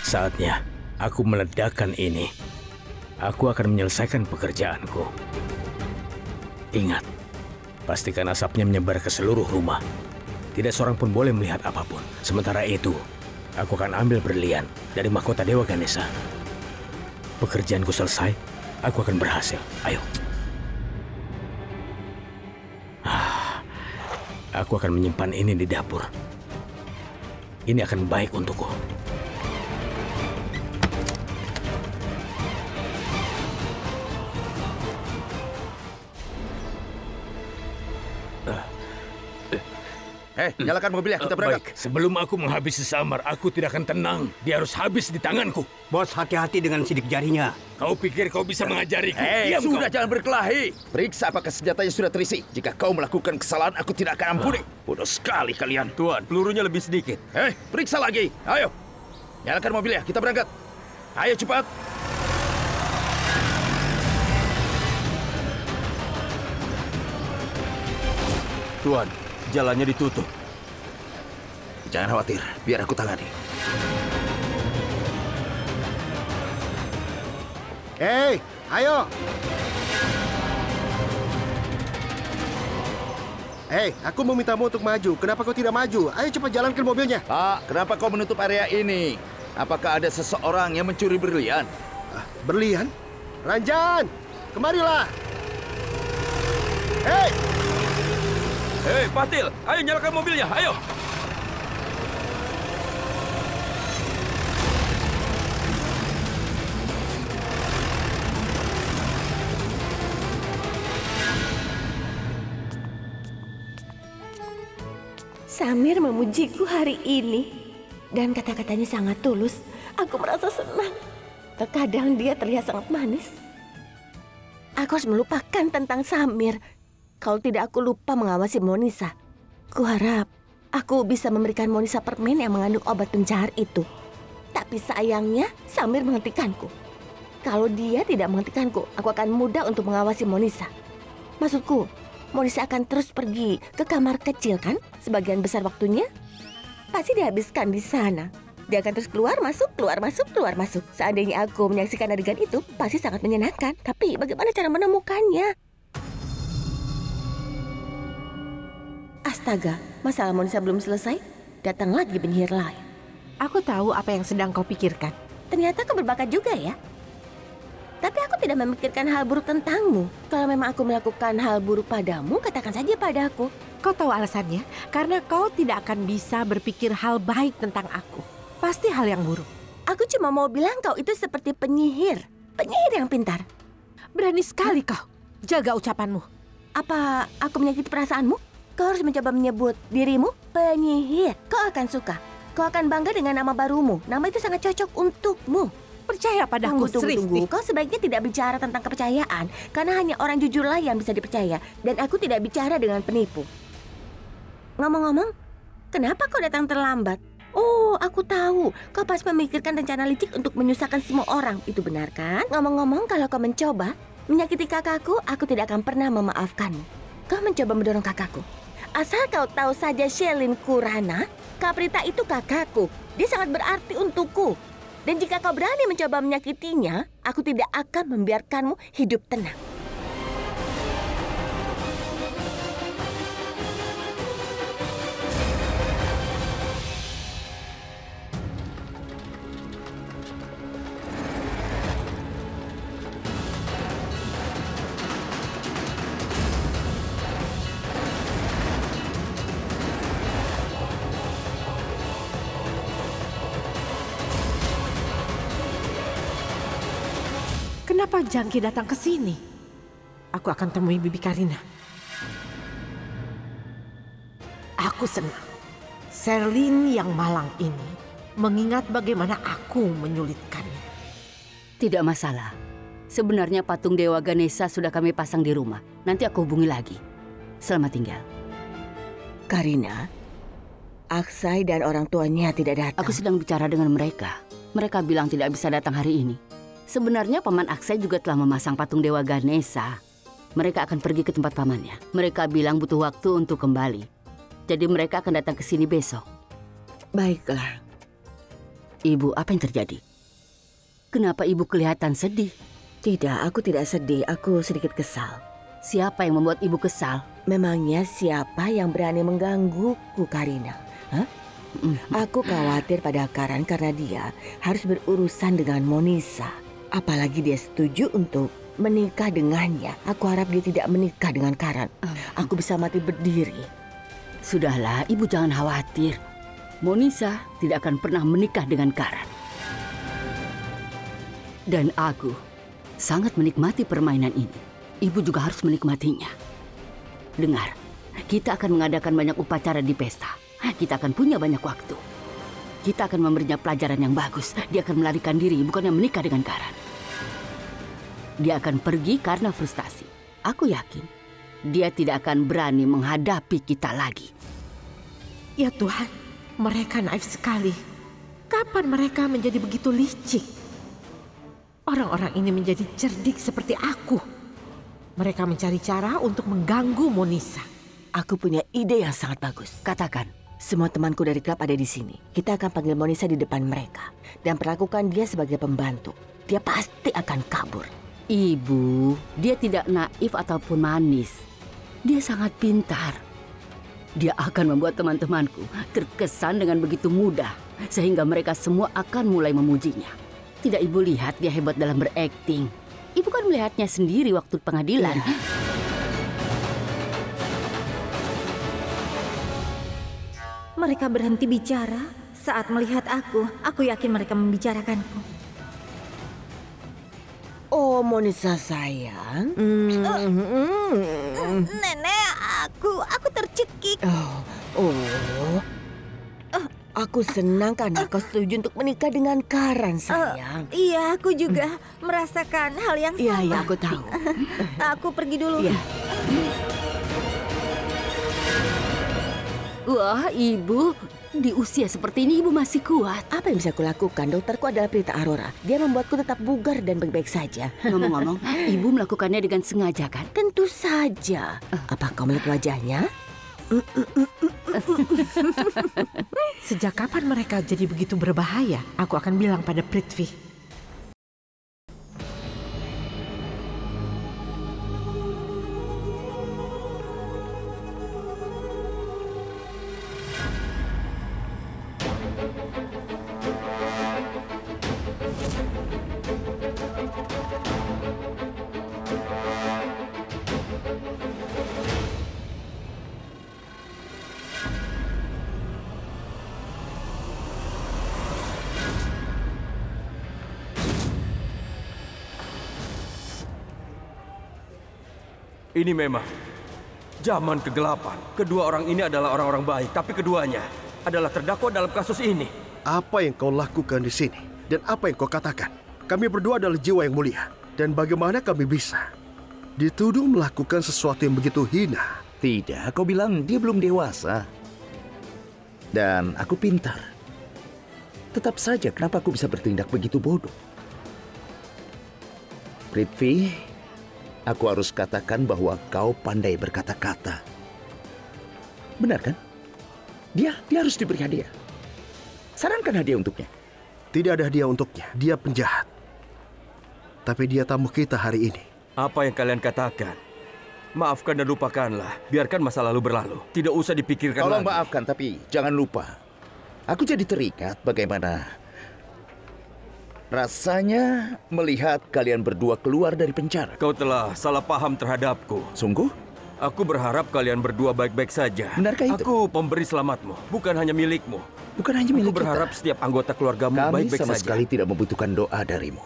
Saatnya aku meledakkan ini. Aku akan menyelesaikan pekerjaanku. Ingat, pastikan asapnya menyebar ke seluruh rumah. Tidak seorang pun boleh melihat apapun. Sementara itu, aku akan ambil berlian dari mahkota Dewa Ganesha. Pekerjaanku selesai, aku akan berhasil. Ayo. Aku akan menyimpan ini di dapur. Ini akan baik untukku. Nyalakan mobilnya, kita berangkat. Baik, sebelum aku menghabisi Samar, aku tidak akan tenang. Dia harus habis di tanganku. Bos, hati-hati dengan sidik jarinya. Kau pikir kau bisa mengajariku? Sudah, jangan berkelahi. Periksa apakah senjatanya sudah terisi. Jika kau melakukan kesalahan, aku tidak akan ampuni. Bodoh sekali kalian. Tuan, pelurunya lebih sedikit. Periksa lagi. Ayo. Nyalakan mobilnya, kita berangkat. Ayo cepat. Tuan, jalannya ditutup. Jangan khawatir, biar aku tangani. Hei, ayo. Hei, aku memintamu untuk maju. Kenapa kau tidak maju? Ayo cepat jalankan mobilnya. Pak, kenapa kau menutup area ini? Apakah ada seseorang yang mencuri berlian? Berlian? Ranjan, kemarilah. Hei! Hei, Patil, ayo nyalakan mobilnya, ayo. Samir memujiku hari ini. Dan kata-katanya sangat tulus. Aku merasa senang. Terkadang dia terlihat sangat manis. Aku harus melupakan tentang Samir. Kalau tidak aku lupa mengawasi Monisa. Kuharap aku bisa memberikan Monisa permen yang mengandung obat pencahat itu. Tapi sayangnya Samir menghentikanku. Kalau dia tidak menghentikanku, aku akan mudah untuk mengawasi Monisa. Maksudku, Monisa akan terus pergi ke kamar kecil kan? Sebagian besar waktunya pasti dihabiskan di sana. Dia akan terus keluar masuk, keluar masuk, keluar masuk. Seandainya aku menyaksikan adegan itu, pasti sangat menyenangkan. Tapi bagaimana cara menemukannya? Astaga, masalah Monisa belum selesai. Datang lagi penyihir lain. Aku tahu apa yang sedang kau pikirkan. Ternyata kau berbakat juga ya. Tapi aku tidak memikirkan hal buruk tentangmu. Kalau memang aku melakukan hal buruk padamu, katakan saja padaku. Kau tahu alasannya? Karena kau tidak akan bisa berpikir hal baik tentang aku. Pasti hal yang buruk. Aku cuma mau bilang kau itu seperti penyihir. Penyihir yang pintar. Berani sekali kau. Jaga ucapanmu. Apa aku menyakiti perasaanmu? Kau harus mencoba menyebut dirimu penyihir. Kau akan suka. Kau akan bangga dengan nama barumu. Nama itu sangat cocok untukmu. Percaya padaku, tunggu. Kau sebaiknya tidak bicara tentang kepercayaan. Karena hanya orang jujurlah yang bisa dipercaya. Dan aku tidak bicara dengan penipu. Ngomong-ngomong, kenapa kau datang terlambat? Oh, aku tahu. Kau pasti memikirkan rencana licik untuk menyusahkan semua orang. Itu benar kan? Ngomong-ngomong, kalau kau mencoba menyakiti kakakku, aku tidak akan pernah memaafkanmu. Kau mencoba mendorong kakakku. Asal kau tahu saja, Shelin Kurana, Kaprita itu kakakku. Dia sangat berarti untukku. Dan jika kau berani mencoba menyakitinya, aku tidak akan membiarkanmu hidup tenang. Kenapa Jangki datang ke sini? Aku akan temui Bibi Karina. Aku senang. Sherlyn yang malang ini mengingat bagaimana aku menyulitkannya. Tidak masalah. Sebenarnya patung Dewa Ganesha sudah kami pasang di rumah. Nanti aku hubungi lagi. Selamat tinggal. Karina, Aksai dan orang tuanya tidak datang. Aku sedang bicara dengan mereka. Mereka bilang tidak bisa datang hari ini. Sebenarnya Paman Aksai juga telah memasang patung Dewa Ganesha. Mereka akan pergi ke tempat pamannya. Mereka bilang butuh waktu untuk kembali. Jadi mereka akan datang ke sini besok. Baiklah. Ibu, apa yang terjadi? Kenapa ibu kelihatan sedih? Tidak, aku tidak sedih. Aku sedikit kesal. Siapa yang membuat ibu kesal? Memangnya siapa yang berani menggangguku, Karina? Hah? Aku khawatir pada Karan karena dia harus berurusan dengan Monisa. Apalagi dia setuju untuk menikah dengannya. Aku harap dia tidak menikah dengan Karan. Aku bisa mati berdiri. Sudahlah, ibu jangan khawatir. Monisa tidak akan pernah menikah dengan Karan. Dan aku sangat menikmati permainan ini. Ibu juga harus menikmatinya. Dengar, kita akan mengadakan banyak upacara di pesta. Kita akan punya banyak waktu. Kita akan memberinya pelajaran yang bagus. Dia akan melarikan diri, bukannya menikah dengan Karan. Dia akan pergi karena frustasi. Aku yakin dia tidak akan berani menghadapi kita lagi. Ya Tuhan, mereka naif sekali. Kapan mereka menjadi begitu licik? Orang-orang ini menjadi cerdik seperti aku. Mereka mencari cara untuk mengganggu Monisa. Aku punya ide yang sangat bagus. Katakan. Semua temanku dari klub ada di sini. Kita akan panggil Monisa di depan mereka dan perlakukan dia sebagai pembantu. Dia pasti akan kabur. Ibu, dia tidak naif ataupun manis. Dia sangat pintar. Dia akan membuat teman-temanku terkesan dengan begitu mudah, sehingga mereka semua akan mulai memujinya. Tidak ibu lihat dia hebat dalam berakting? Ibu kan melihatnya sendiri waktu pengadilan. Mereka berhenti bicara saat melihat aku. Aku yakin mereka membicarakanku. Oh, Monisa sayang. Nenek, aku tercekik. Aku senang karena kau setuju untuk menikah dengan Karan, sayang. Iya, aku juga merasakan hal yang sama. Iya, aku tahu. Aku pergi dulu. Iya. Wah, ibu, di usia seperti ini ibu masih kuat. Apa yang bisa kulakukan? Dokterku adalah Prita Aurora. Dia membuatku tetap bugar dan baik-baik saja. Ngomong-ngomong, ibu melakukannya dengan sengaja kan? Tentu saja. Apa kau melihat wajahnya? Sejak kapan mereka jadi begitu berbahaya? Aku akan bilang pada Prithvi. Ini memang zaman kegelapan. Kedua orang ini adalah orang-orang baik, tapi keduanya adalah terdakwa dalam kasus ini. Apa yang kau lakukan di sini? Dan apa yang kau katakan? Kami berdua adalah jiwa yang mulia. Dan bagaimana kami bisa dituduh melakukan sesuatu yang begitu hina? Tidak, kau bilang dia belum dewasa. Dan aku pintar. Tetap saja, kenapa aku bisa bertindak begitu bodoh? Prithvi, aku harus katakan bahwa kau pandai berkata-kata. Benar kan? Dia harus diberi hadiah. Sarankan hadiah untuknya. Tidak ada hadiah untuknya. Dia penjahat. Tapi dia tamu kita hari ini. Apa yang kalian katakan? Maafkan dan lupakanlah. Biarkan masa lalu berlalu. Tidak usah dipikirkan lagi. Tolong maafkan, tapi jangan lupa. Aku jadi teringat bagaimana rasanya melihat kalian berdua keluar dari penjara. Kau telah salah paham terhadapku. Sungguh? Aku berharap kalian berdua baik-baik saja. Benarkah itu? Aku pemberi selamatmu, bukan hanya milikmu. Bukan hanya milik Aku berharap kita. setiap anggota keluargamu Kami baik-baik sama saja. sekali tidak membutuhkan doa darimu.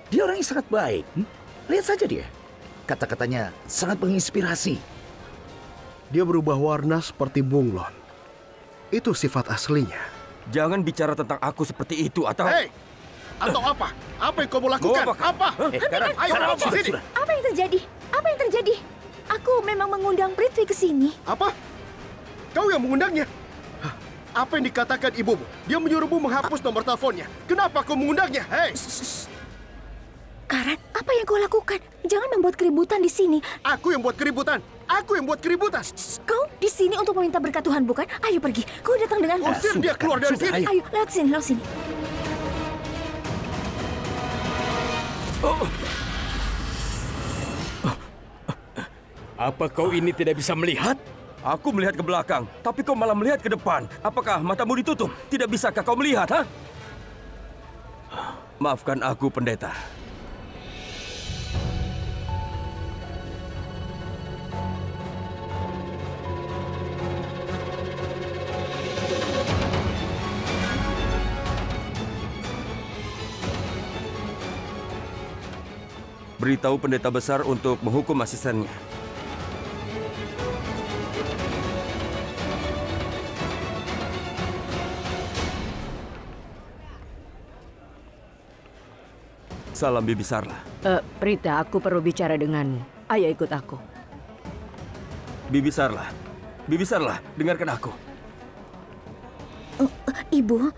Dia orang yang sangat baik. Lihat saja dia. Kata-katanya sangat menginspirasi. Dia berubah warna seperti bunglon. Itu sifat aslinya. Jangan bicara tentang aku seperti itu atau... Hei! Atau apa? Apa yang kau mau lakukan? Mau apa? Apa? Karan, Ayo, Karan, bawa sini. sudah. Apa yang terjadi? Apa yang terjadi? Aku memang mengundang Prithvi ke sini. Apa? Kau yang mengundangnya? Hah, apa yang dikatakan ibumu? Dia menyuruhmu menghapus nomor teleponnya. Kenapa kau mengundangnya? Hei! Karan, apa yang kau lakukan? Jangan membuat keributan di sini. Aku yang buat keributan. Aku yang buat keributan. Kau di sini untuk meminta berkat Tuhan, bukan? Ayo pergi. Kau datang dengan... Usir dia keluar dari sini. Ayo, lewat sini, lewat sini. Apa kau ini tidak bisa melihat? Aku melihat ke belakang, tapi kau malah melihat ke depan. Apakah matamu ditutup? Tidak bisakah kau melihat, ha? Maafkan aku, pendeta. Beritahu pendeta besar untuk menghukum asistennya. Salam Bibi Sarla. Prita, aku perlu bicara denganmu. Ayo ikut aku. Bibi Sarla. Bibi Sarla, dengarkan aku. Ibu,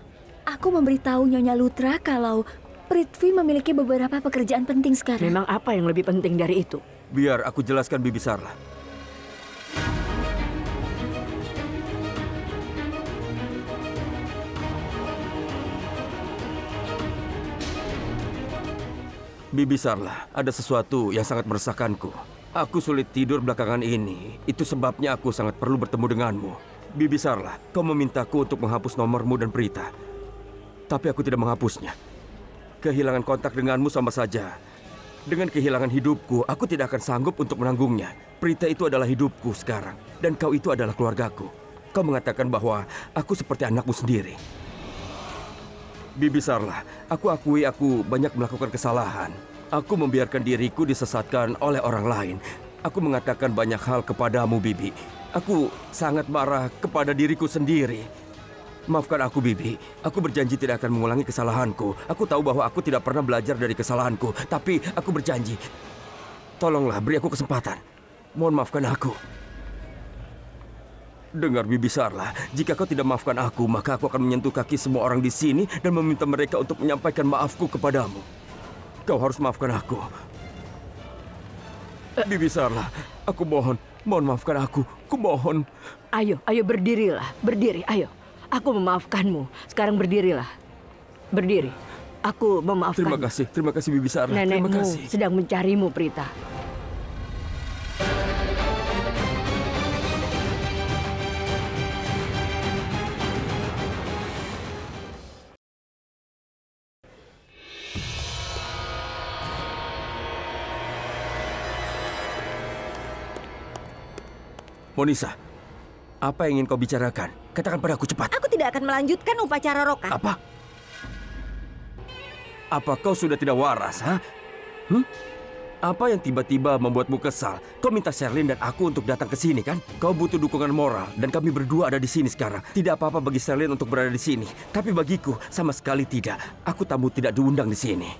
aku memberitahu Nyonya Lutra kalau Prithvi memiliki beberapa pekerjaan penting sekarang. Memang apa yang lebih penting dari itu? Biar aku jelaskan, Bibi Sarla. Bibi Sarla, ada sesuatu yang sangat meresahkanku. Aku sulit tidur belakangan ini. Itu sebabnya aku sangat perlu bertemu denganmu. Bibi Sarla, kau memintaku untuk menghapus nomormu dan Prita. Tapi aku tidak menghapusnya. Kehilangan kontak denganmu sama saja. Dengan kehilangan hidupku, aku tidak akan sanggup untuk menanggungnya. Prita itu adalah hidupku sekarang. Dan kau itu adalah keluargaku. Kau mengatakan bahwa aku seperti anakmu sendiri. Bibi Sarla, aku akui aku banyak melakukan kesalahan. Aku membiarkan diriku disesatkan oleh orang lain. Aku mengatakan banyak hal kepadamu, Bibi. Aku sangat marah kepada diriku sendiri. Maafkan aku, Bibi. Aku berjanji tidak akan mengulangi kesalahanku. Aku tahu bahwa aku tidak pernah belajar dari kesalahanku. Tapi aku berjanji. Tolonglah beri aku kesempatan. Mohon maafkan aku. Dengar, Bibi Sarla, jika kau tidak maafkan aku, maka aku akan menyentuh kaki semua orang di sini dan meminta mereka untuk menyampaikan maafku kepadamu. Kau harus maafkan aku. Bibi Sarla, aku mohon maafkan aku. Kumohon. Ayo berdirilah. Berdiri, ayo. Aku memaafkanmu. Sekarang berdirilah. Berdiri. Aku memaafkanmu. Terima kasih Bibi Sarla. Nenekmu sedang mencarimu, Prita. Monisa, apa yang ingin kau bicarakan? Katakan padaku cepat. Aku tidak akan melanjutkan upacara roka. Apa? Apa kau sudah tidak waras, ha? Apa yang tiba-tiba membuatmu kesal? Kau minta Sherlyn dan aku untuk datang ke sini, kan? Kau butuh dukungan moral, dan kami berdua ada di sini sekarang. Tidak apa-apa bagi Sherlyn untuk berada di sini. Tapi bagiku, sama sekali tidak. Aku tamu tidak diundang di sini.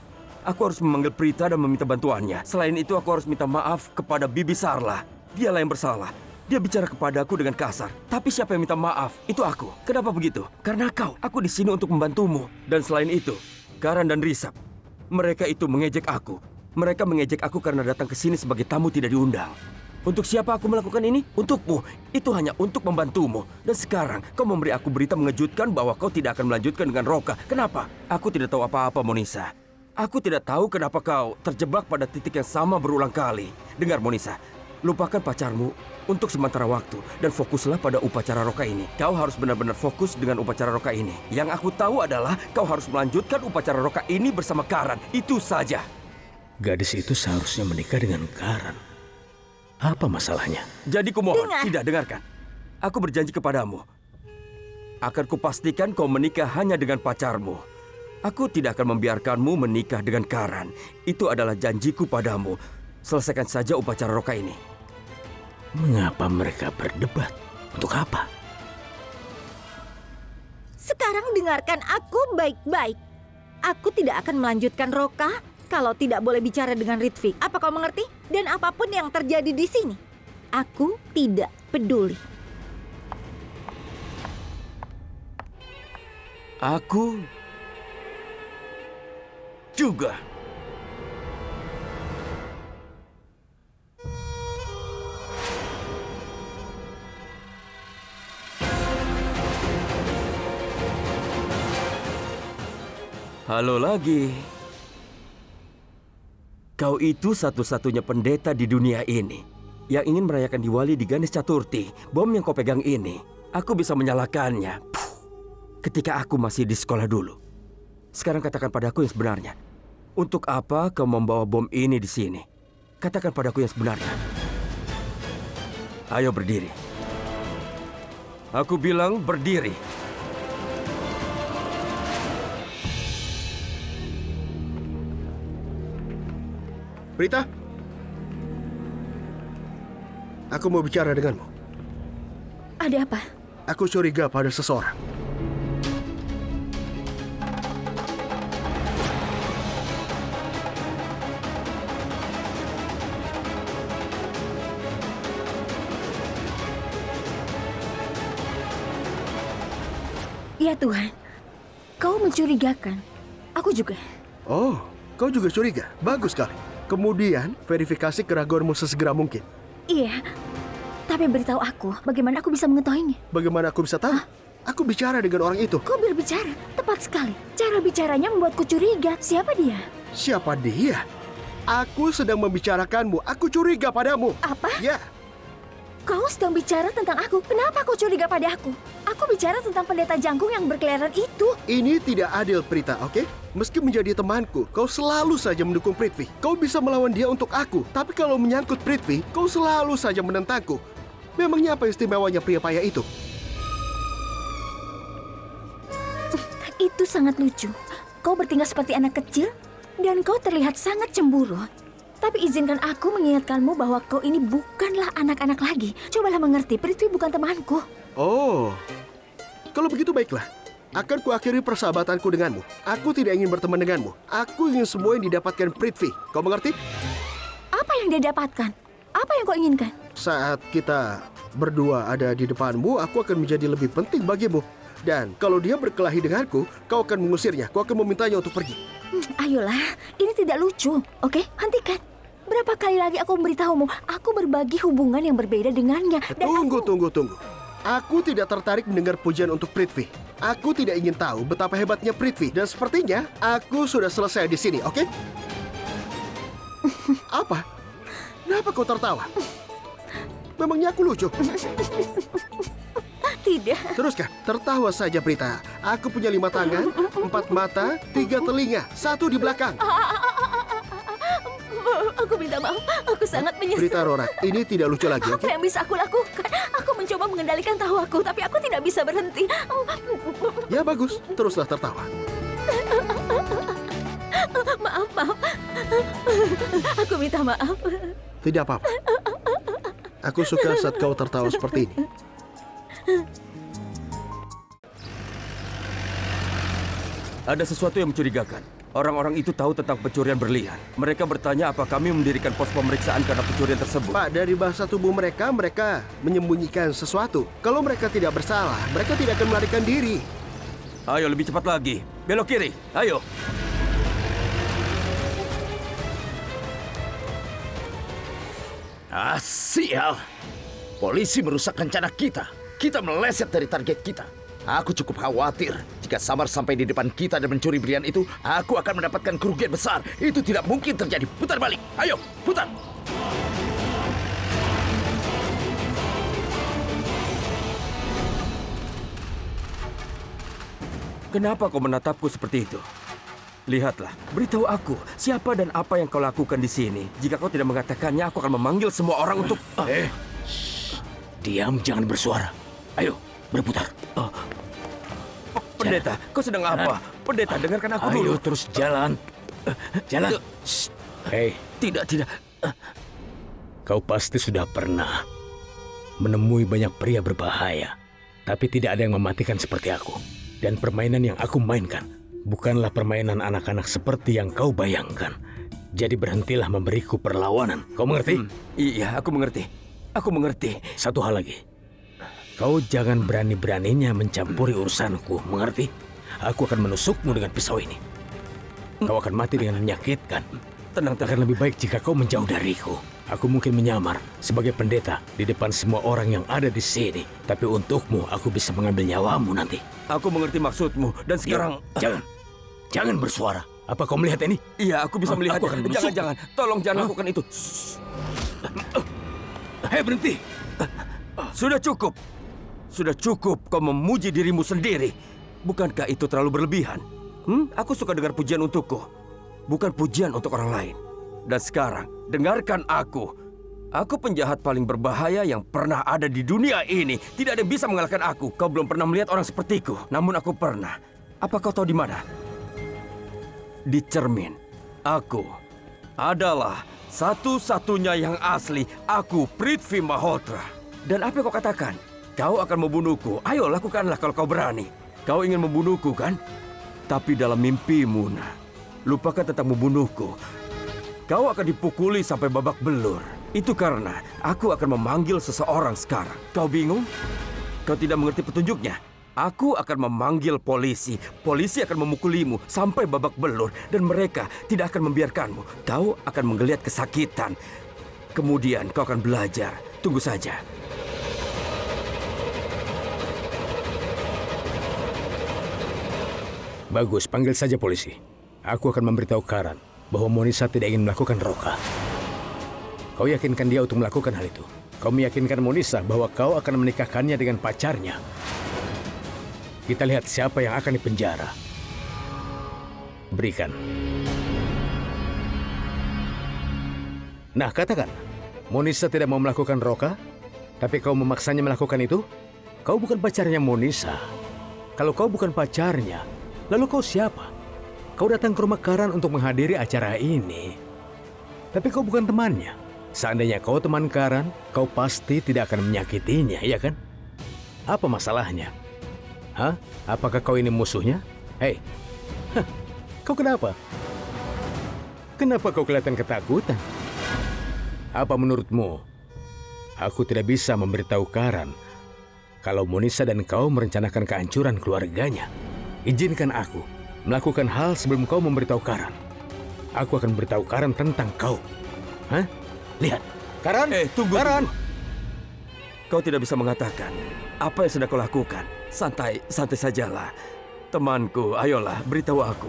Aku harus memanggil Prita dan meminta bantuannya. Selain itu, aku harus minta maaf kepada Bibi Sarla. Dialah yang bersalah. Dia bicara kepadaku dengan kasar. Tapi siapa yang minta maaf? Itu aku. Kenapa begitu? Karena kau. Aku di sini untuk membantumu. Dan selain itu, Karan dan Risab, mereka itu mengejek aku. Mereka mengejek aku karena datang ke sini sebagai tamu tidak diundang. Untuk siapa aku melakukan ini? Untukmu. Itu hanya untuk membantumu. Dan sekarang kau memberi aku berita mengejutkan bahwa kau tidak akan melanjutkan dengan Roka. Kenapa? Aku tidak tahu apa-apa, Monisa. Aku tidak tahu kenapa kau terjebak pada titik yang sama berulang kali. Dengar, Monisa. Lupakan pacarmu untuk sementara waktu dan fokuslah pada upacara roka ini. Kau harus benar-benar fokus dengan upacara roka ini. Yang aku tahu adalah kau harus melanjutkan upacara roka ini bersama Karan. Itu saja. Gadis itu seharusnya menikah dengan Karan. Apa masalahnya? Jadi kumohon, tidak dengarkan. Aku berjanji kepadamu. Akan kupastikan kau menikah hanya dengan pacarmu. Aku tidak akan membiarkanmu menikah dengan Karan. Itu adalah janjiku padamu. Selesaikan saja upacara roka ini. Mengapa mereka berdebat? Untuk apa? Sekarang dengarkan aku baik-baik. Aku tidak akan melanjutkan roka kalau tidak boleh bicara dengan Ritvi. Apa kau mengerti? Dan apapun yang terjadi di sini, aku tidak peduli. Aku juga. Halo lagi. Kau itu satu-satunya pendeta di dunia ini yang ingin merayakan Diwali di Ganesh Chaturthi. Bom yang kau pegang ini, aku bisa menyalakannya ketika aku masih di sekolah dulu. Sekarang katakan padaku yang sebenarnya. Untuk apa kau membawa bom ini di sini? Katakan padaku yang sebenarnya. Ayo berdiri. Aku bilang berdiri. Prita, aku mau bicara denganmu. Ada apa? Aku curiga pada seseorang. Ya Tuhan, kau mencurigakan. Aku juga. Oh, kau juga curiga? Bagus sekali. Kemudian, verifikasi keraguanmu sesegera mungkin. Iya, tapi beritahu aku, bagaimana aku bisa mengetahuinya? Bagaimana aku bisa tahu? Aku bicara dengan orang itu. Kau berbicara, tepat sekali. Cara bicaranya membuatku curiga. Siapa dia? Siapa dia? Aku sedang membicarakanmu. Aku curiga padamu. Apa? Ya. Kau sedang bicara tentang aku. Kenapa kau curiga pada aku? Aku bicara tentang pendeta jangkung yang berkeliaran itu. Ini tidak adil, Prita, oke? Meski menjadi temanku, kau selalu saja mendukung Prithvi. Kau bisa melawan dia untuk aku. Tapi kalau menyangkut Prithvi, kau selalu saja menentangku. Memangnya apa istimewanya pria payah itu? Itu sangat lucu. Kau bertingkah seperti anak kecil, dan kau terlihat sangat cemburu. Tapi izinkan aku mengingatkanmu bahwa kau ini bukanlah anak-anak lagi. Cobalah mengerti, Prithvi bukan temanku. Oh, kalau begitu baiklah. Akan kuakhiri persahabatanku denganmu. Aku tidak ingin berteman denganmu. Aku ingin semua yang didapatkan Prithvi. Kau mengerti? Apa yang dia dapatkan? Apa yang kau inginkan? Saat kita berdua ada di depanmu, aku akan menjadi lebih penting bagimu. Dan kalau dia berkelahi denganku, kau akan mengusirnya. Kau akan memintanya untuk pergi. Ayolah, ini tidak lucu. Oke, hentikan. Berapa kali lagi aku memberitahumu, aku berbagi hubungan yang berbeda dengannya. Dan Tunggu. Aku tidak tertarik mendengar pujian untuk Prithvi. Aku tidak ingin tahu betapa hebatnya Prithvi. Dan sepertinya aku sudah selesai di sini, oke? Apa? Kenapa kau tertawa? Memangnya aku lucu? Tidak. Teruskan, tertawa saja, Prita. Aku punya 5 tangan, 4 mata, 3 telinga, 1 di belakang. Aku minta maaf, aku sangat menyesal. Prita Rora, ini tidak lucu lagi, oke? Apa yang bisa aku lakukan? Aku mencoba mengendalikan tawaku, tapi aku tidak bisa berhenti. Ya bagus, teruslah tertawa. Maaf. Aku minta maaf. Tidak apa-apa. Aku suka saat kau tertawa seperti ini. Ada sesuatu yang mencurigakan. Orang-orang itu tahu tentang pencurian berlian. Mereka bertanya apa kami mendirikan pos pemeriksaan karena pencurian tersebut. Pak, dari bahasa tubuh mereka menyembunyikan sesuatu. Kalau mereka tidak bersalah, mereka tidak akan melarikan diri. Ayo lebih cepat lagi. Belok kiri. Ayo. Sial. Polisi merusak rencana kita. Kita meleset dari target kita. Aku cukup khawatir. Jika Samar sampai di depan kita dan mencuri berlian itu, aku akan mendapatkan kerugian besar. Itu tidak mungkin terjadi. Putar balik. Ayo, putar. Kenapa kau menatapku seperti itu? Lihatlah, beritahu aku siapa dan apa yang kau lakukan di sini. Jika kau tidak mengatakannya, aku akan memanggil semua orang untuk... Diam, jangan bersuara. Ayo, berputar. Pendeta, kau sedang apa? Pendeta, dengarkan aku dulu. Ayo, terus jalan. Jalan. Hei. Tidak. Kau pasti sudah pernah menemui banyak pria berbahaya. Tapi tidak ada yang mematikan seperti aku. Dan permainan yang aku mainkan bukanlah permainan anak-anak seperti yang kau bayangkan. Jadi berhentilah memberiku perlawanan. Kau mengerti? Iya, aku mengerti. Aku mengerti. Satu hal lagi. Kau jangan berani-beraninya mencampuri urusanku, mengerti? Aku akan menusukmu dengan pisau ini. Kau akan mati dengan menyakitkan. Tenang. Akan lebih baik jika kau menjauh dariku. Aku mungkin menyamar sebagai pendeta di depan semua orang yang ada di sini. Tapi untukmu, aku bisa mengambil nyawamu nanti. Aku mengerti maksudmu. Dan sekarang... Jangan bersuara. Apa kau melihat ini? Iya, aku bisa melihatnya. Aku akan menusuk. Jangan, tolong jangan lakukan itu. Hei, berhenti. Sudah cukup. Sudah cukup kau memuji dirimu sendiri. Bukankah itu terlalu berlebihan? Aku suka dengar pujian untukku, bukan pujian untuk orang lain. Dan sekarang, dengarkan aku. Aku penjahat paling berbahaya yang pernah ada di dunia ini. Tidak ada yang bisa mengalahkan aku. Kau belum pernah melihat orang sepertiku. Namun aku pernah. Apa kau tahu di mana? Di cermin. Aku adalah satu-satunya yang asli. Aku Prithvi Malhotra. Dan apa yang kau katakan? Kau akan membunuhku. Ayo lakukanlah kalau kau berani. Kau ingin membunuhku kan? Tapi dalam mimpimu, nah, lupakan tentang membunuhku. Kau akan dipukuli sampai babak belur. Itu karena aku akan memanggil seseorang sekarang. Kau bingung? Kau tidak mengerti petunjuknya? Aku akan memanggil polisi. Polisi akan memukulimu sampai babak belur. Dan mereka tidak akan membiarkanmu. Kau akan menggeliat kesakitan. Kemudian kau akan belajar. Tunggu saja. Bagus, panggil saja polisi. Aku akan memberitahu Karan bahwa Monisa tidak ingin melakukan Roka. Kau yakinkan dia untuk melakukan hal itu. Kau meyakinkan Monisa bahwa kau akan menikahkannya dengan pacarnya. Kita lihat siapa yang akan dipenjara. Berikan. Nah, katakan, Monisa tidak mau melakukan Roka, tapi kau memaksanya melakukan itu? Kau bukan pacarnya Monisa. Kalau kau bukan pacarnya, lalu kau siapa? Kau datang ke rumah Karan untuk menghadiri acara ini. Tapi kau bukan temannya. Seandainya kau teman Karan, kau pasti tidak akan menyakitinya, ya kan? Apa masalahnya? Hah? Apakah kau ini musuhnya? Hei, kau kenapa? Kenapa kau kelihatan ketakutan? Apa menurutmu? Aku tidak bisa memberitahu Karan kalau Monisa dan kau merencanakan kehancuran keluarganya. Izinkan aku melakukan hal sebelum kau memberitahu Karan. Aku akan beritahu Karan tentang kau. Hah? Lihat. Karan! Tunggu. Karan! Kau tidak bisa mengatakan apa yang sedang kau lakukan. Santai sajalah. Temanku, ayolah, beritahu aku.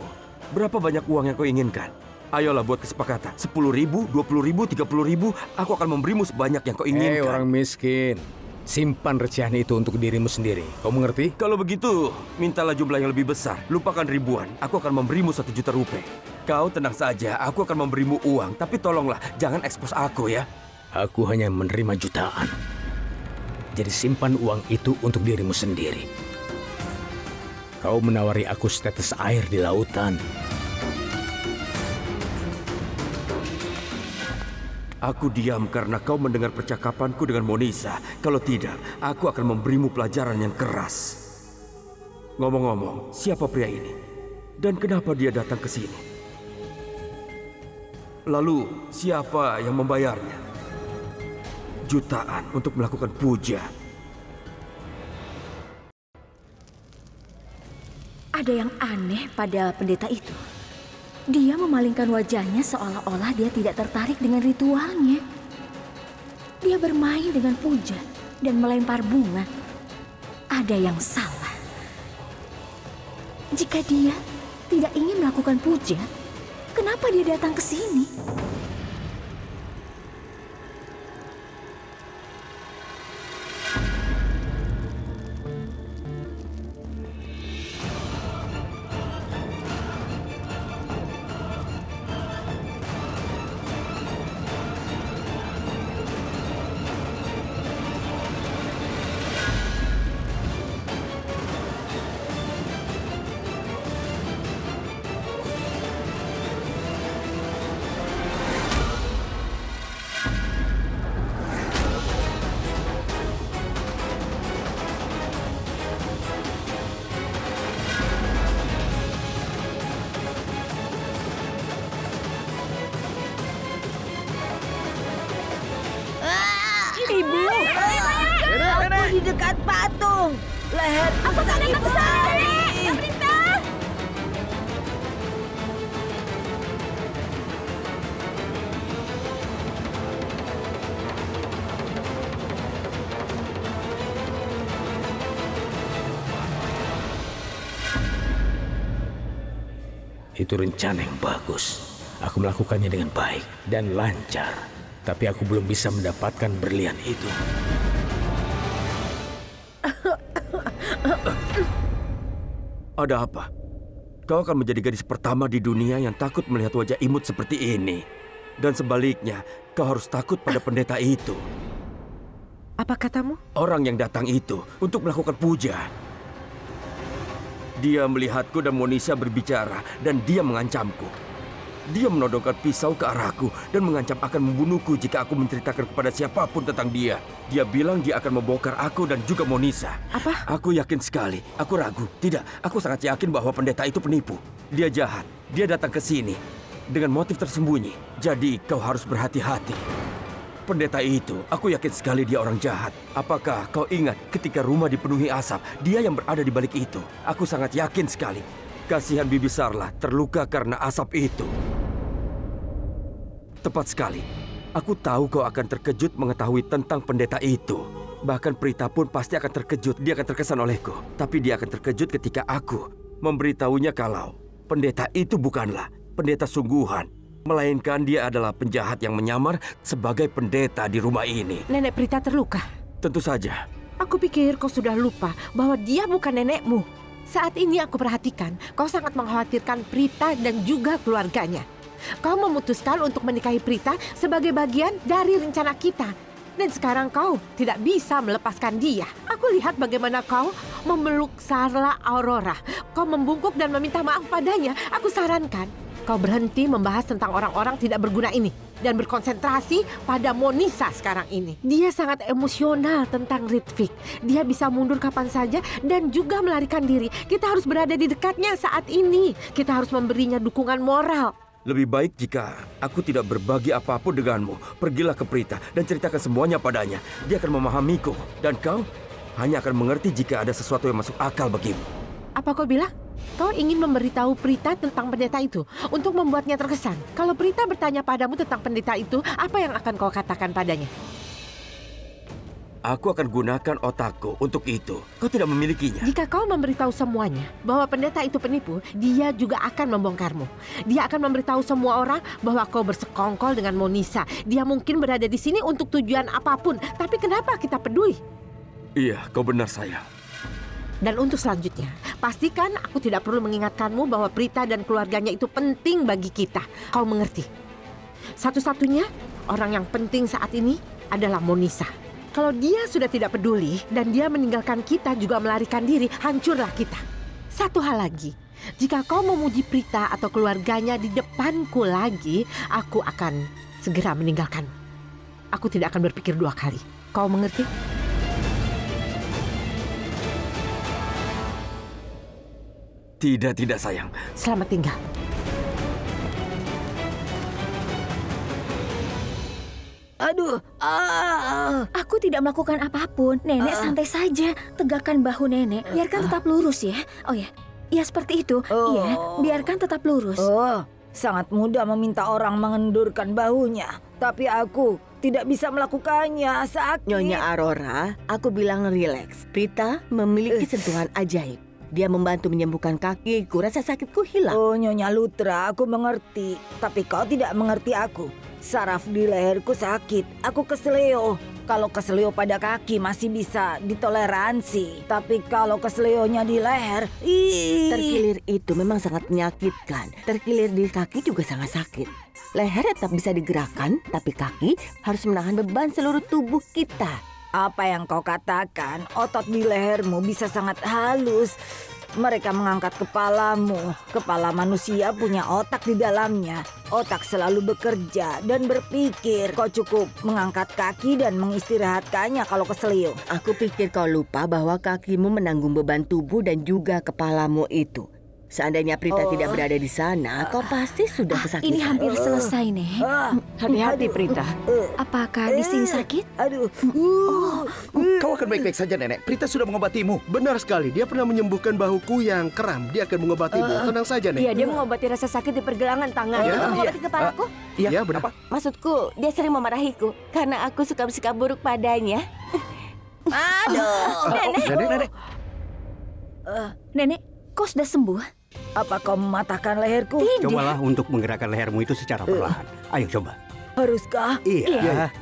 Berapa banyak uang yang kau inginkan? Ayolah buat kesepakatan. 10.000, 20.000, 30.000. Aku akan memberimu sebanyak yang kau inginkan. Orang miskin. Simpan recehan itu untuk dirimu sendiri. Kau mengerti? Kalau begitu, mintalah jumlah yang lebih besar. Lupakan ribuan. Aku akan memberimu 1 juta rupiah. Kau tenang saja, aku akan memberimu uang. Tapi tolonglah, jangan ekspos aku ya. Aku hanya menerima jutaan. Jadi simpan uang itu untuk dirimu sendiri. Kau menawari aku setetes air di lautan. Aku diam karena kau mendengar percakapanku dengan Monisa. Kalau tidak, aku akan memberimu pelajaran yang keras. Ngomong-ngomong, siapa pria ini? Dan kenapa dia datang ke sini? Lalu, siapa yang membayarnya? Jutaan untuk melakukan puja. Ada yang aneh pada pendeta itu. Dia memalingkan wajahnya seolah-olah dia tidak tertarik dengan ritualnya. Dia bermain dengan puja dan melempar bunga. Ada yang salah. Jika dia tidak ingin melakukan puja, kenapa dia datang ke sini? Ibu, aku di dekat patung. Leherku sakit sekali. Itu rencana yang bagus. Aku melakukannya dengan baik dan lancar. Tapi aku belum bisa mendapatkan berlian itu. Ada apa? Kau akan menjadi gadis pertama di dunia yang takut melihat wajah imut seperti ini. Dan sebaliknya, kau harus takut pada pendeta itu. Apa katamu? Orang yang datang itu untuk melakukan puja. Dia melihatku dan Monisa berbicara dan dia mengancamku. Dia menodongkan pisau ke arahku dan mengancam akan membunuhku jika aku menceritakan kepada siapapun tentang dia. Dia bilang dia akan membongkar aku dan juga Monisa. Apa? Aku yakin sekali. Aku ragu. Tidak, aku sangat yakin bahwa pendeta itu penipu. Dia jahat. Dia datang ke sini dengan motif tersembunyi. Jadi kau harus berhati-hati. Pendeta itu, aku yakin sekali dia orang jahat. Apakah kau ingat ketika rumah dipenuhi asap, dia yang berada di balik itu? Aku sangat yakin sekali. Kasihan Bibi Sarla terluka karena asap itu. Tepat sekali. Aku tahu kau akan terkejut mengetahui tentang pendeta itu. Bahkan Prita pun pasti akan terkejut. Dia akan terkesan olehku. Tapi dia akan terkejut ketika aku memberitahunya kalau pendeta itu bukanlah pendeta sungguhan. Melainkan dia adalah penjahat yang menyamar sebagai pendeta di rumah ini. Nenek Prita terluka? Tentu saja. Aku pikir kau sudah lupa bahwa dia bukan nenekmu. Saat ini aku perhatikan, kau sangat mengkhawatirkan Prita dan juga keluarganya. Kau memutuskan untuk menikahi Prita sebagai bagian dari rencana kita. Dan sekarang kau tidak bisa melepaskan dia. Aku lihat bagaimana kau memeluk Sarla Aurora. Kau membungkuk dan meminta maaf padanya. Aku sarankan kau berhenti membahas tentang orang-orang tidak berguna ini dan berkonsentrasi pada Monisa sekarang ini. Dia sangat emosional tentang Ritvic. Dia bisa mundur kapan saja dan juga melarikan diri. Kita harus berada di dekatnya saat ini. Kita harus memberinya dukungan moral. Lebih baik jika aku tidak berbagi apapun denganmu. Pergilah ke Prita dan ceritakan semuanya padanya. Dia akan memahamiku. Dan kau hanya akan mengerti jika ada sesuatu yang masuk akal bagimu. Apa kau bilang? Kau ingin memberitahu Prita tentang pendeta itu untuk membuatnya terkesan. Kalau Prita bertanya padamu tentang pendeta itu, apa yang akan kau katakan padanya? Aku akan gunakan otakku untuk itu. Kau tidak memilikinya. Jika kau memberitahu semuanya bahwa pendeta itu penipu, dia juga akan membongkarmu. Dia akan memberitahu semua orang bahwa kau bersekongkol dengan Monisa. Dia mungkin berada di sini untuk tujuan apapun. Tapi kenapa kita peduli? Iya, kau benar sayang. Dan untuk selanjutnya, pastikan aku tidak perlu mengingatkanmu bahwa Prita dan keluarganya itu penting bagi kita. Kau mengerti? Satu-satunya orang yang penting saat ini adalah Monisa. Kalau dia sudah tidak peduli dan dia meninggalkan kita juga melarikan diri, hancurlah kita. Satu hal lagi, jika kau memuji Prita atau keluarganya di depanku lagi, aku akan segera meninggalkan. Aku tidak akan berpikir dua kali. Kau mengerti? Tidak sayang. Selamat tinggal. Aduh, aku tidak melakukan apapun. Nenek santai saja. Tegakkan bahu nenek. Biarkan tetap lurus ya. Oh ya, ya seperti itu. Iya, biarkan tetap lurus. Sangat mudah meminta orang mengendurkan bahunya. Tapi aku tidak bisa melakukannya. Sakit. Nyonya Aurora, aku bilang rileks. Prita memiliki sentuhan ajaib. Dia membantu menyembuhkan kakiku. Rasa sakitku hilang. Oh, Nyonya Lutra, aku mengerti. Tapi kau tidak mengerti aku. Saraf di leherku sakit. Aku keseleo. Kalau keseleo pada kaki masih bisa ditoleransi. Tapi kalau keseleonya di leher, terkilir itu memang sangat menyakitkan. Terkilir di kaki juga sangat sakit. Leher tetap bisa digerakkan, tapi kaki harus menahan beban seluruh tubuh kita. Apa yang kau katakan, otot di lehermu bisa sangat halus. Mereka mengangkat kepalamu. Kepala manusia punya otak di dalamnya. Otak selalu bekerja dan berpikir. Kau cukup mengangkat kaki dan mengistirahatkannya kalau keselio. Aku pikir kau lupa bahwa kakimu menanggung beban tubuh dan juga kepalamu itu. Seandainya Prita tidak berada di sana, kau pasti sudah kesakitan. Ini hampir selesai, Nek. Hati-hati, Prita. Apakah di sini sakit? Aduh. Kau akan baik-baik saja, Nenek. Prita sudah mengobatimu. Benar sekali. Dia pernah menyembuhkan bahuku yang kram. Dia akan mengobatimu. Tenang saja, Nek. Iya, dia mengobati rasa sakit di pergelangan tangan. Dia mengobati kepalaku? Iya, benar. Maksudku, dia sering memarahiku karena aku suka bersikap buruk padanya. Aduh, Nenek. Nenek. Nenek, kau sudah sembuh? Apa kau mematahkan leherku? Tidak. Cobalah untuk menggerakkan lehermu itu secara perlahan. Ayo coba. Haruskah? Iya.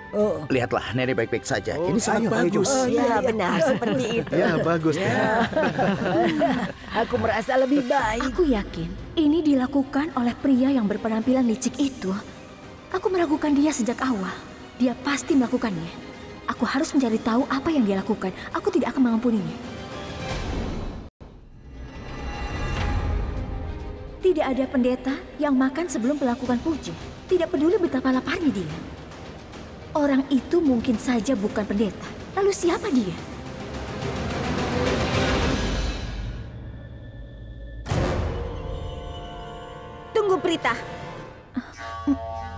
Oh. Lihatlah, nenek baik-baik saja. Ini sangat ayo, bagus. Ya, benar seperti itu. Ya, bagus. Aku merasa lebih baik. Aku yakin ini dilakukan oleh pria yang berpenampilan licik itu. Aku meragukan dia sejak awal. Dia pasti melakukannya. Aku harus mencari tahu apa yang dia lakukan. Aku tidak akan mengampuninya. Tidak ada pendeta yang makan sebelum melakukan puja. Tidak peduli betapa laparnya dia. Orang itu mungkin saja bukan pendeta. Lalu siapa dia? Tunggu, Prita.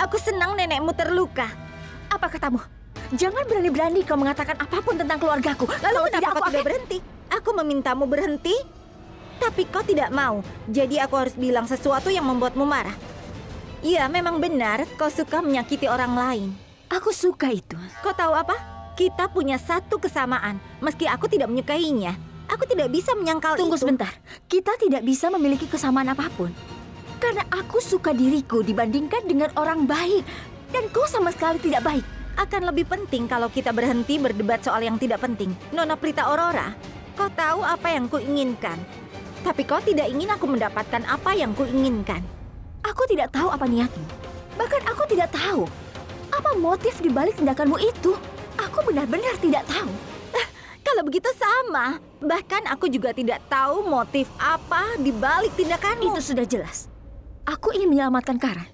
Aku senang nenekmu terluka. Apa katamu? Jangan berani-berani kau mengatakan apapun tentang keluargaku. Lalu Kenapa kau tidak berhenti? Aku memintamu berhenti, tapi kau tidak mau. Jadi aku harus bilang sesuatu yang membuatmu marah. Iya, memang benar kau suka menyakiti orang lain. Aku suka itu. Kau tahu apa? Kita punya satu kesamaan. Meski aku tidak menyukainya, aku tidak bisa menyangkal Tunggu itu. sebentar. Kita tidak bisa memiliki kesamaan apapun. Karena aku suka diriku dibandingkan dengan orang baik. Dan kau sama sekali tidak baik. Akan lebih penting kalau kita berhenti berdebat soal yang tidak penting. Nona Prita Aurora, kau tahu apa yang kuinginkan. Tapi kau tidak ingin aku mendapatkan apa yang kuinginkan. Aku tidak tahu apa niatmu. Bahkan aku tidak tahu apa motif di balik tindakanmu itu. Aku benar-benar tidak tahu. Kalau begitu sama. Bahkan aku juga tidak tahu motif apa di balik tindakanmu. Itu sudah jelas. Aku ingin menyelamatkan Karan.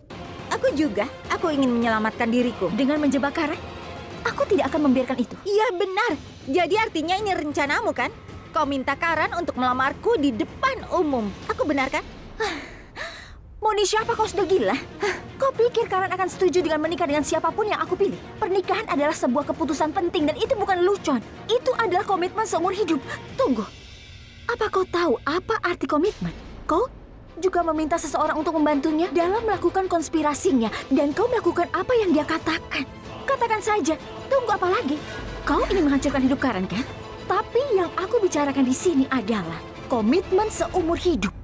Aku juga. Aku ingin menyelamatkan diriku. Dengan menjebak Karan, aku tidak akan membiarkan itu. Iya, benar. Jadi artinya ini rencanamu, kan? Kau minta Karan untuk melamarku di depan umum. Aku benar, kan? Monisha, apa kau sudah gila? Kau pikir Karan akan setuju dengan menikah dengan siapapun yang aku pilih? Pernikahan adalah sebuah keputusan penting dan itu bukan lelucon. Itu adalah komitmen seumur hidup. Tunggu. Apa kau tahu apa arti komitmen? Kau juga meminta seseorang untuk membantunya dalam melakukan konspirasinya. Dan kau melakukan apa yang dia katakan. Katakan saja, tunggu apa lagi? Kau ingin menghancurkan hidup Karan, kan? Tapi yang aku bicarakan di sini adalah komitmen seumur hidup.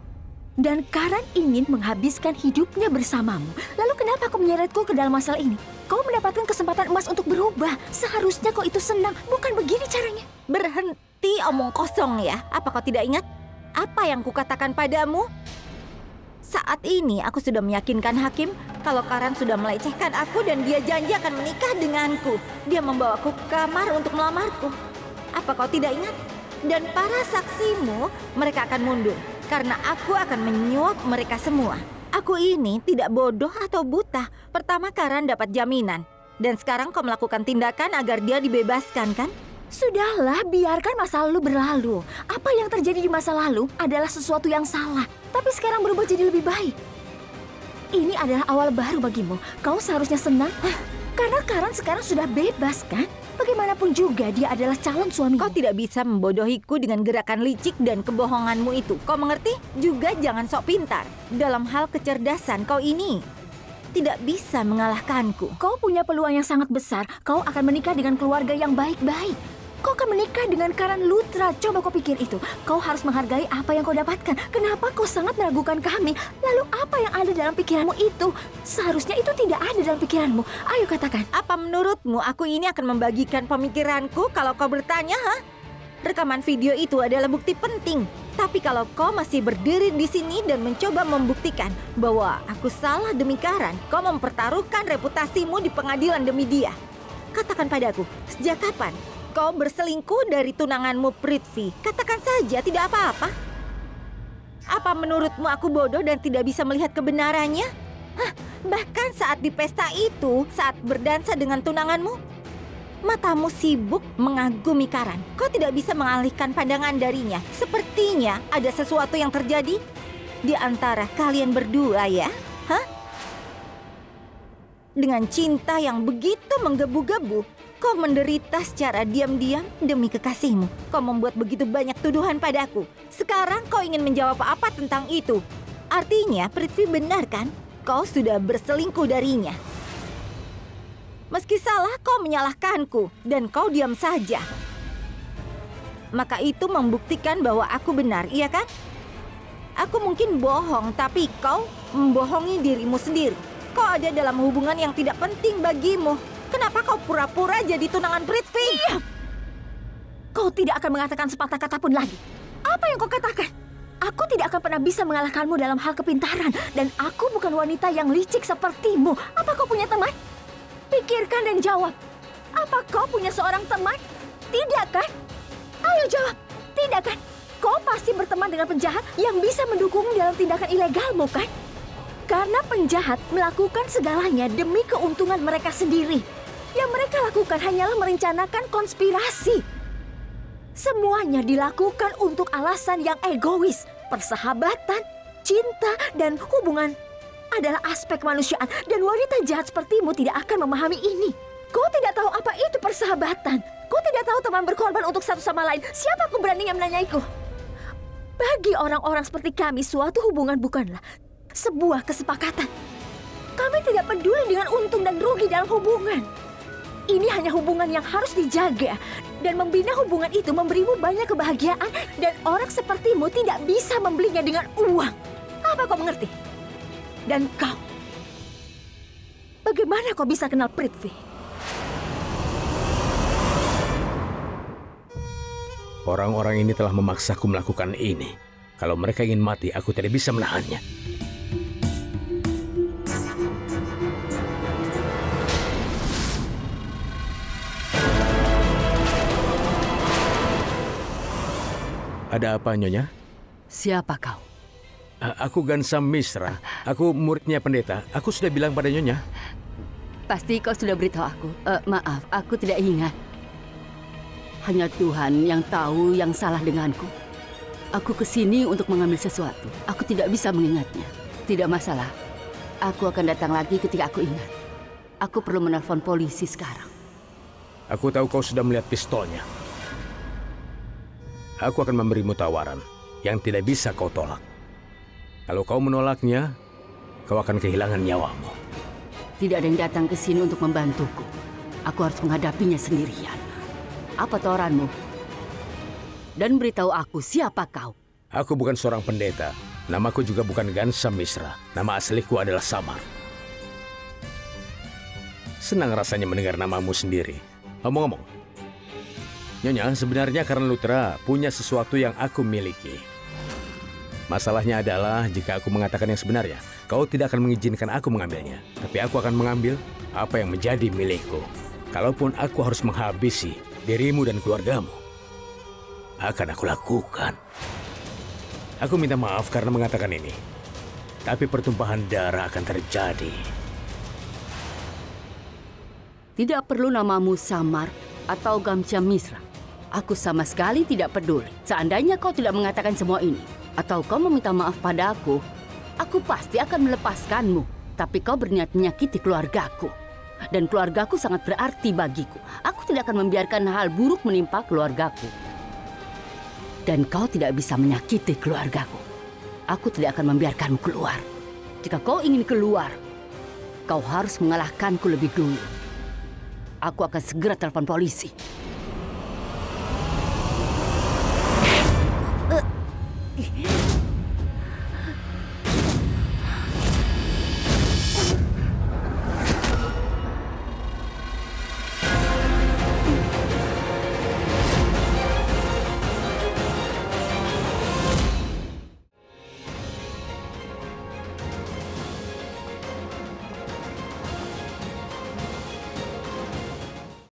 Dan Karan ingin menghabiskan hidupnya bersamamu. Lalu kenapa kau menyeretku ke dalam masalah ini? Kau mendapatkan kesempatan emas untuk berubah. Seharusnya kau itu senang, bukan begini caranya. Berhenti omong kosong ya. Apa kau tidak ingat? Apa yang kukatakan padamu? Saat ini aku sudah meyakinkan hakim kalau Karan sudah melecehkan aku dan dia janji akan menikah denganku. Dia membawaku ke kamar untuk melamarku. Apa kau tidak ingat? Dan para saksimu, mereka akan mundur. Karena aku akan menyuap mereka semua. Aku ini tidak bodoh atau buta. Pertama Karan dapat jaminan. Dan sekarang kau melakukan tindakan agar dia dibebaskan, kan? Sudahlah, biarkan masa lalu berlalu. Apa yang terjadi di masa lalu adalah sesuatu yang salah. Tapi sekarang berubah jadi lebih baik. Ini adalah awal baru bagimu. Kau seharusnya senang. Karena Karan sekarang sudah bebas, kan? Bagaimanapun juga dia adalah calon suami. Kau tidak bisa membodohiku dengan gerakan licik dan kebohonganmu itu. Kau mengerti? Juga jangan sok pintar. Dalam hal kecerdasan kau ini tidak bisa mengalahkanku. Kau punya peluang yang sangat besar. Kau akan menikah dengan keluarga yang baik-baik. Kau akan menikah dengan Karan Lutra. Coba kau pikir itu. Kau harus menghargai apa yang kau dapatkan. Kenapa kau sangat meragukan kami? Lalu apa yang ada dalam pikiranmu itu? Seharusnya itu tidak ada dalam pikiranmu. Ayo katakan. Apa menurutmu aku ini akan membagikan pemikiranku kalau kau bertanya, ha? Rekaman video itu adalah bukti penting. Tapi kalau kau masih berdiri di sini dan mencoba membuktikan bahwa aku salah demi Karan, kau mempertaruhkan reputasimu di pengadilan demi dia. Katakan padaku, sejak kapan kau berselingkuh dari tunanganmu Prithvi? Katakan saja, tidak apa-apa. Apa menurutmu aku bodoh dan tidak bisa melihat kebenarannya? Bahkan saat di pesta itu, saat berdansa dengan tunanganmu, matamu sibuk mengagumi Karan. Kau tidak bisa mengalihkan pandangan darinya. Sepertinya ada sesuatu yang terjadi di antara kalian berdua, ya? Dengan cinta yang begitu menggebu-gebu, kau menderita secara diam-diam demi kekasihmu. Kau membuat begitu banyak tuduhan padaku. Sekarang kau ingin menjawab apa tentang itu? Artinya Prithvi benar, kan? Kau sudah berselingkuh darinya. Meski salah, kau menyalahkanku dan kau diam saja. Maka itu membuktikan bahwa aku benar, iya kan? Aku mungkin bohong, tapi kau membohongi dirimu sendiri. Kau ada dalam hubungan yang tidak penting bagimu. Kenapa kau pura-pura jadi tunangan Prithvi? Diam! Kau tidak akan mengatakan sepatah kata pun lagi. Apa yang kau katakan? Aku tidak akan pernah bisa mengalahkanmu dalam hal kepintaran. Dan aku bukan wanita yang licik sepertimu. Apa kau punya teman? Pikirkan dan jawab. Apa kau punya seorang teman? Tidak kan? Ayo jawab. Tidak kan? Kau pasti berteman dengan penjahat yang bisa mendukungmu dalam tindakan ilegalmu kan? Karena penjahat melakukan segalanya demi keuntungan mereka sendiri. Yang mereka lakukan hanyalah merencanakan konspirasi. Semuanya dilakukan untuk alasan yang egois. Persahabatan, cinta, dan hubungan adalah aspek kemanusiaan. Dan wanita jahat sepertimu tidak akan memahami ini. Kau tidak tahu apa itu persahabatan. Kau tidak tahu teman berkorban untuk satu sama lain. Siapa aku beraninya menanyaiku? Bagi orang-orang seperti kami, suatu hubungan bukanlah sebuah kesepakatan. Kami tidak peduli dengan untung dan rugi dalam hubungan. Ini hanya hubungan yang harus dijaga. Dan membina hubungan itu memberimu banyak kebahagiaan. Dan orang sepertimu tidak bisa membelinya dengan uang. Apa kau mengerti? Dan kau, bagaimana kau bisa kenal Prithvi? Orang-orang ini telah memaksaku melakukan ini. Kalau mereka ingin mati, aku tidak bisa menahannya. Ada apa, Nyonya? Siapa kau? Aku Gansam Mishra. Aku muridnya pendeta. Aku sudah bilang pada Nyonya. Pasti kau sudah beritahu aku. Maaf, aku tidak ingat. Hanya Tuhan yang tahu yang salah denganku. Aku kesini untuk mengambil sesuatu. Aku tidak bisa mengingatnya. Tidak masalah. Aku akan datang lagi ketika aku ingat. Aku perlu menelpon polisi sekarang. Aku tahu kau sudah melihat pistolnya. Aku akan memberimu tawaran yang tidak bisa kau tolak. Kalau kau menolaknya, kau akan kehilangan nyawamu. Tidak ada yang datang ke sini untuk membantuku. Aku harus menghadapinya sendirian. Apa tawaranmu? Dan beritahu aku siapa kau. Aku bukan seorang pendeta. Namaku juga bukan Gansam Mishra. Nama asliku adalah Samar. Senang rasanya mendengar namamu sendiri. Ngomong-ngomong, Nyonya, sebenarnya Karang Luthra punya sesuatu yang aku miliki. Masalahnya adalah jika aku mengatakan yang sebenarnya, kau tidak akan mengizinkan aku mengambilnya. Tapi aku akan mengambil apa yang menjadi milikku. Kalaupun aku harus menghabisi dirimu dan keluargamu, akan aku lakukan. Aku minta maaf karena mengatakan ini. Tapi pertumpahan darah akan terjadi. Tidak perlu namamu Samar atau Gansam Mishra. Aku sama sekali tidak peduli. Seandainya kau tidak mengatakan semua ini, atau kau meminta maaf pada aku pasti akan melepaskanmu. Tapi kau berniat menyakiti keluargaku. Dan keluargaku sangat berarti bagiku. Aku tidak akan membiarkan hal buruk menimpa keluargaku. Dan kau tidak bisa menyakiti keluargaku. Aku tidak akan membiarkanmu keluar. Jika kau ingin keluar, kau harus mengalahkanku lebih dulu. Aku akan segera telepon polisi.